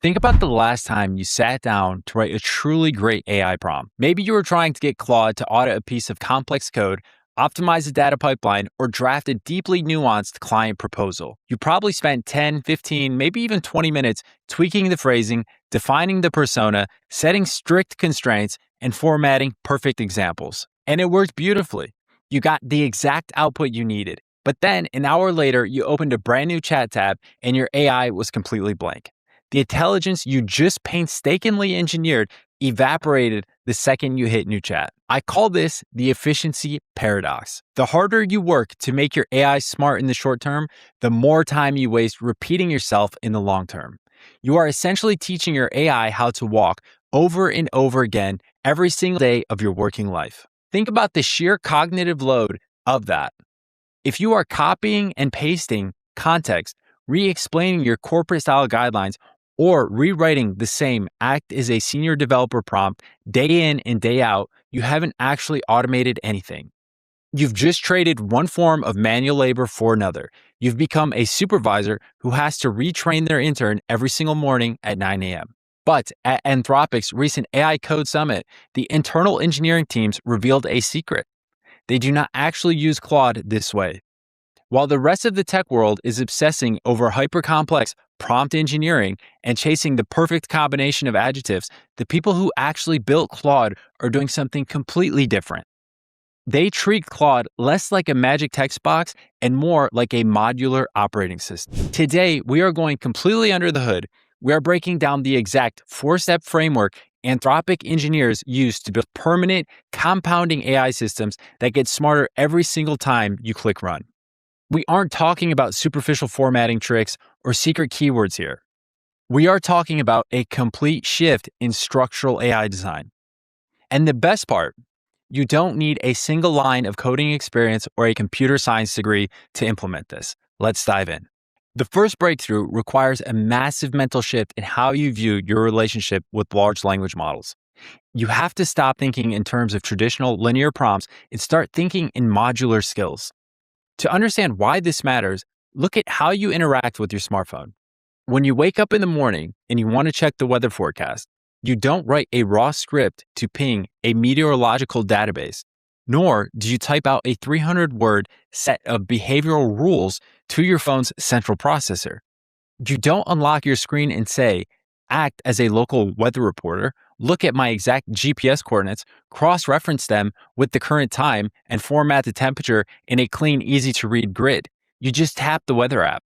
Think about the last time you sat down to write a truly great AI prompt. Maybe you were trying to get Claude to audit a piece of complex code, optimize a data pipeline, or draft a deeply nuanced client proposal. You probably spent 10, 15, maybe even 20 minutes tweaking the phrasing, defining the persona, setting strict constraints, and formatting perfect examples. And it worked beautifully. You got the exact output you needed. But then an hour later, you opened a brand new chat tab and your AI was completely blank. The intelligence you just painstakingly engineered evaporated the second you hit new chat. I call this the efficiency paradox. The harder you work to make your AI smart in the short term, the more time you waste repeating yourself in the long term. You are essentially teaching your AI how to walk over and over again every single day of your working life. Think about the sheer cognitive load of that. If you are copying and pasting context, re-explaining your corporate style guidelines, or rewriting the same act as a senior developer prompt day in and day out, you haven't actually automated anything. You've just traded one form of manual labor for another. You've become a supervisor who has to retrain their intern every single morning at 9 a.m. But at Anthropic's recent AI Code Summit, the internal engineering teams revealed a secret. They do not actually use Claude this way. While the rest of the tech world is obsessing over hyper-complex prompt engineering and chasing the perfect combination of adjectives, the people who actually built Claude are doing something completely different. They treat Claude less like a magic text box and more like a modular operating system. Today, we are going completely under the hood. We are breaking down the exact four-step framework Anthropic engineers use to build permanent, compounding AI systems that get smarter every single time you click run. We aren't talking about superficial formatting tricks or secret keywords here. We are talking about a complete shift in structural AI design. And the best part, you don't need a single line of coding experience or a computer science degree to implement this. Let's dive in. The first breakthrough requires a massive mental shift in how you view your relationship with large language models. You have to stop thinking in terms of traditional linear prompts and start thinking in modular skills. To understand why this matters, look at how you interact with your smartphone. When you wake up in the morning and you want to check the weather forecast, you don't write a raw script to ping a meteorological database, nor do you type out a 300-word set of behavioral rules to your phone's central processor. You don't unlock your screen and say, act as a local weather reporter, look at my exact GPS coordinates, cross-reference them with the current time, and format the temperature in a clean, easy-to-read grid. You just tap the weather app.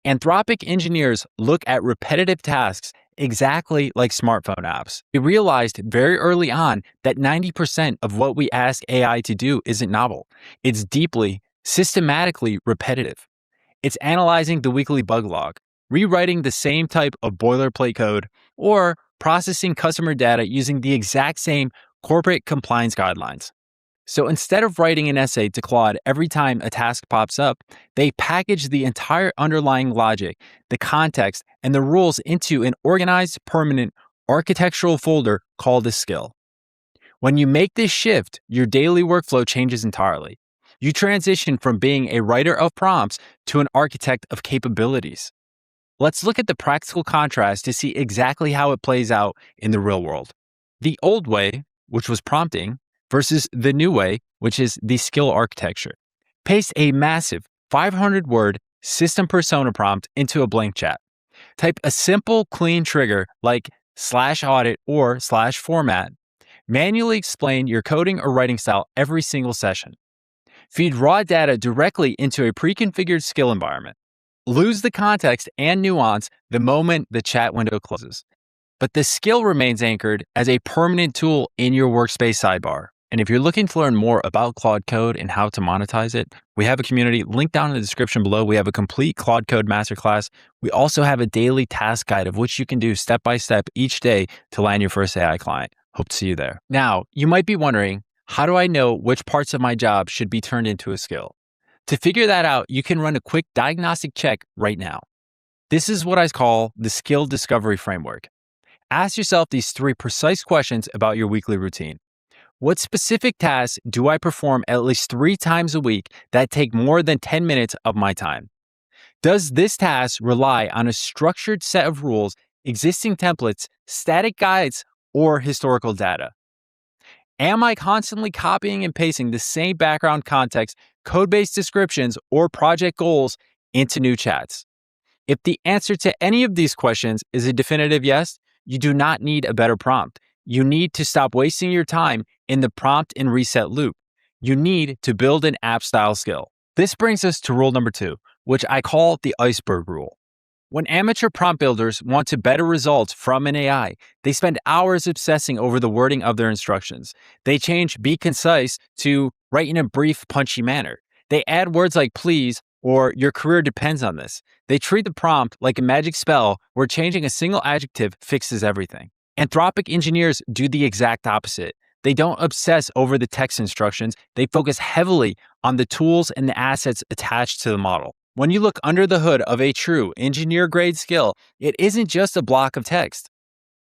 Anthropic engineers look at repetitive tasks exactly like smartphone apps. They realized very early on that 90% of what we ask AI to do isn't novel. It's deeply, systematically repetitive. It's analyzing the weekly bug log, rewriting the same type of boilerplate code, or processing customer data using the exact same corporate compliance guidelines. So instead of writing an essay to Claude every time a task pops up, they package the entire underlying logic, the context, and the rules into an organized, permanent architectural folder called a skill. When you make this shift, your daily workflow changes entirely. You transition from being a writer of prompts to an architect of capabilities. Let's look at the practical contrast to see exactly how it plays out in the real world. The old way, which was prompting, versus the new way, which is the skill architecture. Paste a massive 500-word system persona prompt into a blank chat. Type a simple, clean trigger like /audit or /format. Manually explain your coding or writing style every single session. Feed raw data directly into a pre-configured skill environment. Lose the context and nuance the moment the chat window closes. But the skill remains anchored as a permanent tool in your workspace sidebar. And if you're looking to learn more about Claude Code and how to monetize it, we have a community linked down in the description below. We have a complete Claude Code masterclass. We also have a daily task guide of which you can do step by step each day to land your first AI client. Hope to see you there. Now, you might be wondering, how do I know which parts of my job should be turned into a skill? To figure that out, you can run a quick diagnostic check right now. This is what I call the skill discovery framework. Ask yourself these 3 precise questions about your weekly routine. What specific tasks do I perform at least 3 times a week that take more than 10 minutes of my time? Does this task rely on a structured set of rules existing templates, static guides, or historical data? Am I constantly copying and pasting the same background context, code-based descriptions, or project goals into new chats? If the answer to any of these questions is a definitive yes, you do not need a better prompt. You need to stop wasting your time in the prompt and reset loop. You need to build an app style skill. This brings us to rule number 2, which I call the Iceberg Rule. When amateur prompt builders want to better results from an AI, they spend hours obsessing over the wording of their instructions. They change "be concise" to "write in a brief, punchy manner." They add words like "please" or "your career depends on this." They treat the prompt like a magic spell where changing a single adjective fixes everything. Anthropic engineers do the exact opposite. They don't obsess over the text instructions. They focus heavily on the tools and the assets attached to the model. When you look under the hood of a true engineer-grade skill, it isn't just a block of text.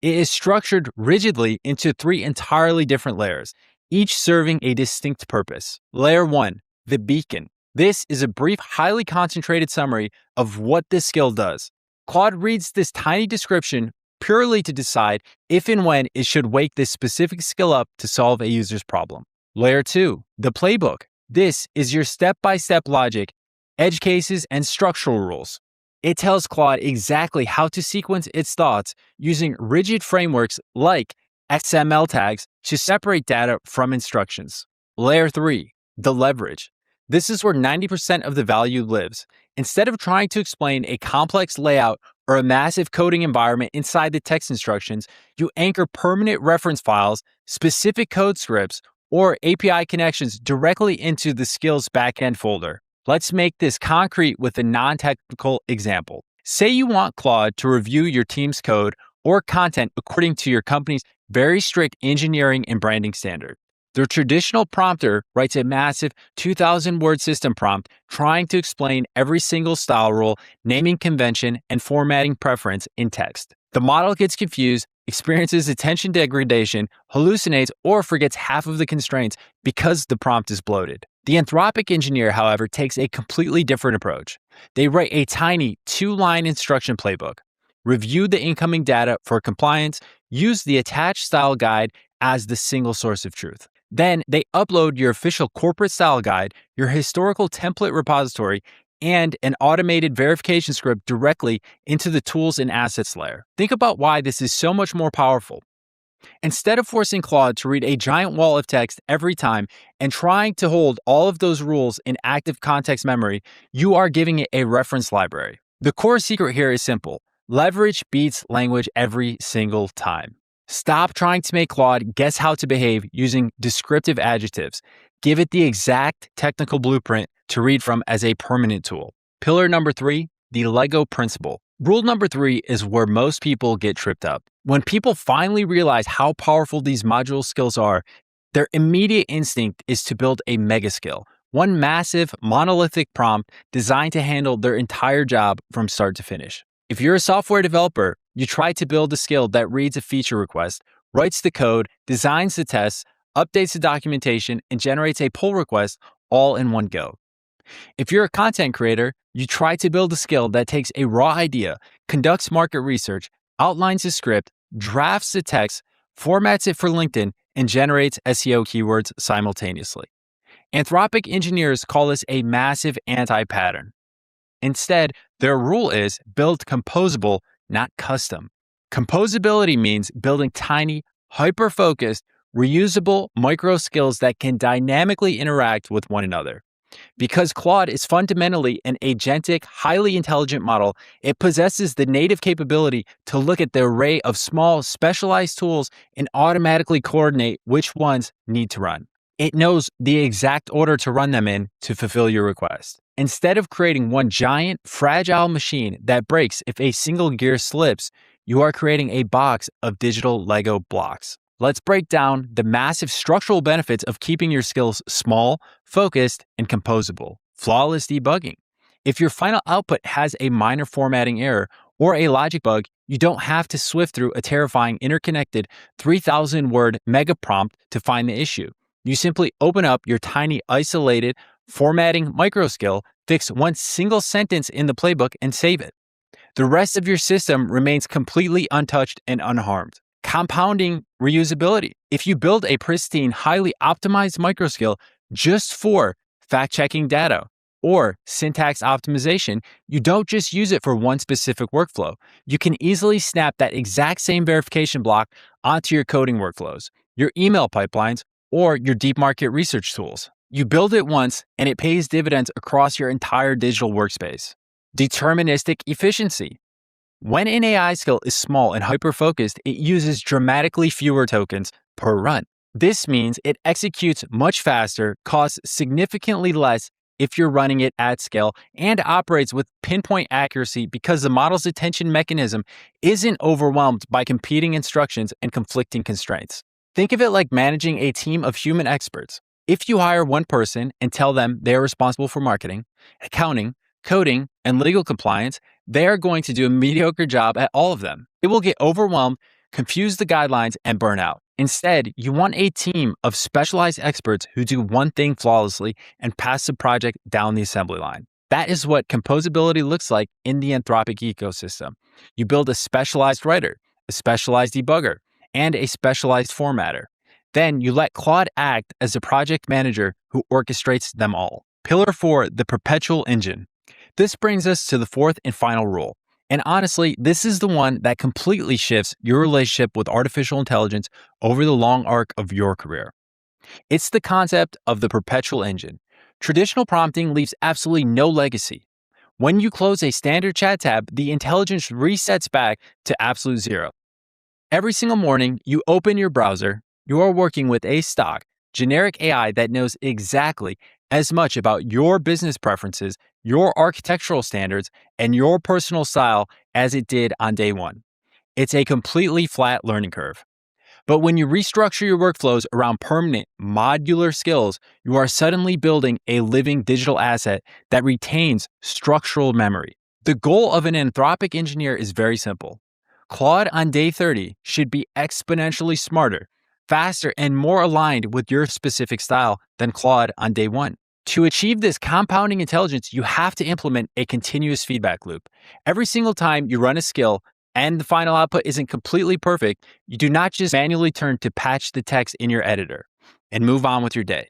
It is structured rigidly into 3 entirely different layers, each serving a distinct purpose. Layer 1, the beacon. This is a brief, highly concentrated summary of what this skill does. Claude reads this tiny description purely to decide if and when it should wake this specific skill up to solve a user's problem. Layer 2, the playbook. This is your step-by-step logic, edge cases, and structural rules. It tells Claude exactly how to sequence its thoughts using rigid frameworks like XML tags to separate data from instructions. Layer 3, the leverage. This is where 90% of the value lives. Instead of trying to explain a complex layout or a massive coding environment inside the text instructions, you anchor permanent reference files, specific code scripts, or API connections directly into the skills backend folder. Let's make this concrete with a non-technical example. Say you want Claude to review your team's code or content according to your company's very strict engineering and branding standard. The traditional prompter writes a massive 2,000-word system prompt trying to explain every single style rule, naming convention, and formatting preference in text. The model gets confused, experiences attention degradation, hallucinates, or forgets half of the constraints because the prompt is bloated. The Anthropic engineer, however, takes a completely different approach. They write a tiny 2-line instruction playbook, review the incoming data for compliance, use the attached style guide as the single source of truth. Then they upload your official corporate style guide, your historical template repository, and an automated verification script directly into the tools and assets layer. Think about why this is so much more powerful. Instead of forcing Claude to read a giant wall of text every time and trying to hold all of those rules in active context memory, you are giving it a reference library. The core secret here is simple. Leverage beats language every single time. Stop trying to make Claude guess how to behave using descriptive adjectives. Give it the exact technical blueprint to read from as a permanent tool. Pillar number 3, the Lego principle. Rule number 3 is where most people get tripped up. When people finally realize how powerful these module skills are, their immediate instinct is to build a mega skill, one massive monolithic prompt designed to handle their entire job from start to finish. If you're a software developer, you try to build a skill that reads a feature request, writes the code, designs the tests, updates the documentation, and generates a pull request all in one go. If you're a content creator, you try to build a skill that takes a raw idea, conducts market research, outlines a script, drafts the text, formats it for LinkedIn, and generates SEO keywords simultaneously. Anthropic engineers call this a massive anti-pattern. Instead, their rule is build composable, not custom. Composability means building tiny, hyper-focused, reusable micro skills that can dynamically interact with one another. Because Claude is fundamentally an agentic, highly intelligent model, it possesses the native capability to look at the array of small, specialized tools and automatically coordinate which ones need to run. It knows the exact order to run them in to fulfill your request. Instead of creating one giant, fragile machine that breaks if a single gear slips, you are creating a box of digital Lego blocks. Let's break down the massive structural benefits of keeping your skills small, focused, and composable. Flawless debugging. If your final output has a minor formatting error or a logic bug, you don't have to swift through a terrifying interconnected 3,000-word mega prompt to find the issue. You simply open up your tiny isolated formatting micro skill, fix one single sentence in the playbook, and save it. The rest of your system remains completely untouched and unharmed. Compounding reusability. If you build a pristine, highly optimized microskill just for fact-checking data or syntax optimization, you don't just use it for one specific workflow. You can easily snap that exact same verification block onto your coding workflows, your email pipelines, or your deep market research tools. You build it once and it pays dividends across your entire digital workspace. Deterministic efficiency. When an AI skill is small and hyper-focused, it uses dramatically fewer tokens per run. This means it executes much faster, costs significantly less if you're running it at scale, and operates with pinpoint accuracy because the model's attention mechanism isn't overwhelmed by competing instructions and conflicting constraints. Think of it like managing a team of human experts. If you hire one person and tell them they're responsible for marketing, accounting, coding, and legal compliance, they are going to do a mediocre job at all of them. It will get overwhelmed, confuse the guidelines, and burn out. Instead, you want a team of specialized experts who do one thing flawlessly and pass the project down the assembly line. That is what composability looks like in the Anthropic ecosystem. You build a specialized writer, a specialized debugger, and a specialized formatter. Then you let Claude act as a project manager who orchestrates them all. Pillar 4, the Perpetual engine. This brings us to the fourth and final rule. And honestly, this is the one that completely shifts your relationship with artificial intelligence over the long arc of your career. It's the concept of the perpetual engine. Traditional prompting leaves absolutely no legacy. When you close a standard chat tab, the intelligence resets back to absolute zero. Every single morning, you open your browser, you are working with a stock, generic AI that knows exactly as much about your business preferences, your architectural standards, and your personal style as it did on day one. It's a completely flat learning curve. But when you restructure your workflows around permanent, modular skills, you are suddenly building a living digital asset that retains structural memory. The goal of an Anthropic engineer is very simple. Claude on day 30 should be exponentially smarter, faster, and more aligned with your specific style than Claude on day 1. To achieve this compounding intelligence, you have to implement a continuous feedback loop. Every single time you run a skill and the final output isn't completely perfect, you do not just manually turn to patch the text in your editor and move on with your day.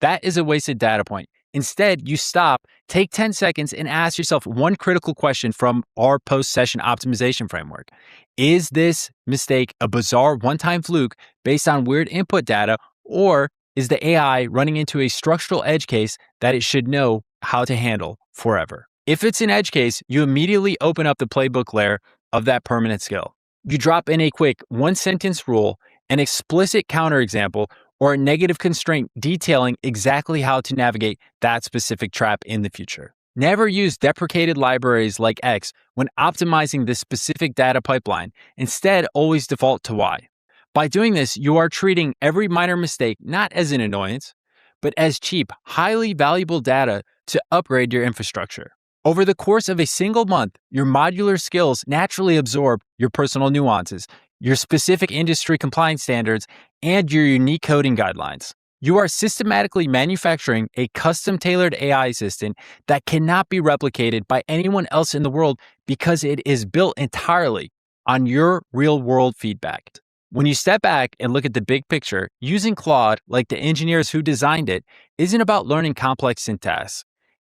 That is a wasted data point. Instead, you stop, take 10 seconds, and ask yourself one critical question from our post-session optimization framework. Is this mistake a bizarre one-time fluke based on weird input data, or is the AI running into a structural edge case that it should know how to handle forever? If it's an edge case, you immediately open up the playbook layer of that permanent skill. You drop in a quick one-sentence rule, an explicit counterexample, or a negative constraint detailing exactly how to navigate that specific trap in the future. Never use deprecated libraries like X when optimizing this specific data pipeline. Instead, always default to Y. By doing this, you are treating every minor mistake not as an annoyance, but as cheap, highly valuable data to upgrade your infrastructure. Over the course of a single month, your modular skills naturally absorb your personal nuances, your specific industry compliance standards, and your unique coding guidelines. You are systematically manufacturing a custom-tailored AI assistant that cannot be replicated by anyone else in the world because it is built entirely on your real-world feedback. When you step back and look at the big picture, using Claude, like the engineers who designed it, isn't about learning complex syntax,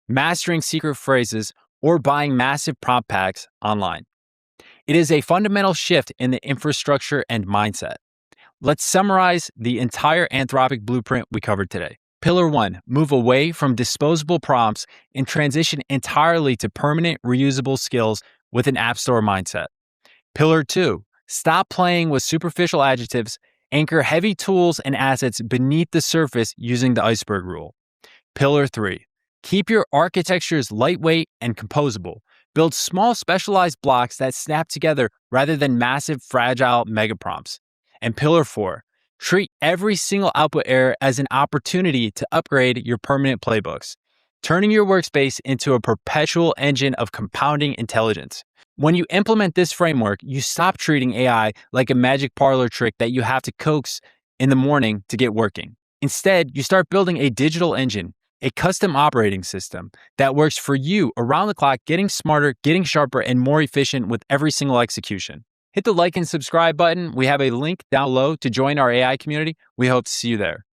mastering secret phrases, or buying massive prompt packs online. It is a fundamental shift in the infrastructure and mindset. Let's summarize the entire Anthropic blueprint we covered today. Pillar 1, move away from disposable prompts and transition entirely to permanent, reusable skills with an App Store mindset. Pillar 2, stop playing with superficial adjectives, anchor heavy tools and assets beneath the surface using the Iceberg Rule. Pillar 3, keep your architectures lightweight and composable. Build small specialized blocks that snap together rather than massive, fragile mega prompts. And Pillar 4, treat every single output error as an opportunity to upgrade your permanent playbooks, turning your workspace into a perpetual engine of compounding intelligence. When you implement this framework, you stop treating AI like a magic parlor trick that you have to coax in the morning to get working. Instead, you start building a digital engine a custom operating system that works for you around the clock, getting smarter, getting sharper, and more efficient with every single execution. Hit the like and subscribe button. We have a link down below to join our AI community. We hope to see you there.